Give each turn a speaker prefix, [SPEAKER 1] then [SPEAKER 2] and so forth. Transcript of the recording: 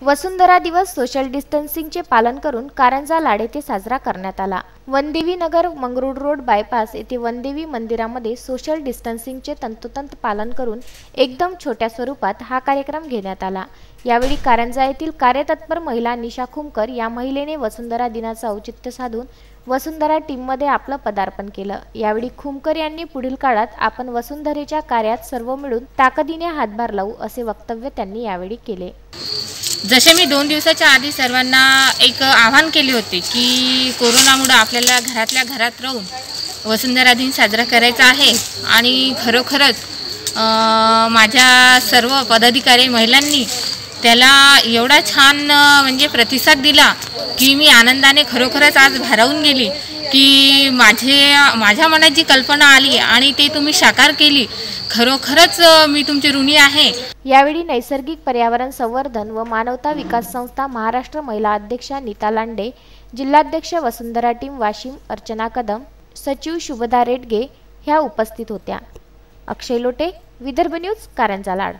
[SPEAKER 1] वसुंधरा दिवस सोशल डिस्टन्सिंगचे पालन करून कारंजा लाड येथे साजरा करण्यात आला। वनदेवी नगर मंगरुळ रोड बायपास येथे वनदेवी मंदिरामध्ये सोशल डिस्टन्सिंगचे तंतोतंत पालन करून एकदम छोट्या स्वरूपात हा कार्यक्रम घेण्यात आला। यावेळी कारंजा येथील कार्यतत्पर महिला निशा खुमकर या महिलेने वसुंधरा दिनाचे औचित्य साधून वसुंधरा टीममध्ये आपलं पदार्पण केलं। यावेळी खुमकर यांनी पुढील काळात आपण वसुंधरेच्या कार्यात सर्व मिळून ताकदीने हातभार लावू असे वक्तव्य त्यांनी यावेळी केले।
[SPEAKER 2] जसे मी 2 दिवसाच्या आधी सर्वांना एक आवाहन केले होते की कोरोनामुळे आपल्याला घरातल्या घरात राहून वसुंधरा दिन साजरा करायचा आहे आणि खरोखरच माझ्या सर्व पदाधिकारी महिलांनी त्याला एवढा छान म्हणजे प्रतिसाद दिला की मी आनंदाने खरोखरच आज भारावून गेली की माझ्या मनात जी कल्पना आली आणि ते तुम्ही साकार केली, खरोखरच मी तुमचे ऋणी आहे।
[SPEAKER 1] यावेळी नैसर्गिक पर्यावरण संवर्धन व मानवता विकास संस्था महाराष्ट्र महिला अध्यक्षा नीता लांडे, जिल्हाध्यक्ष वसुंधरा टीम वाशिम अर्चना कदम, सचिव शुभदा रेडगे ह्या उपस्थित होत्या। अक्षय लोटे, विदर्भ न्यूज, कारंजा लाड।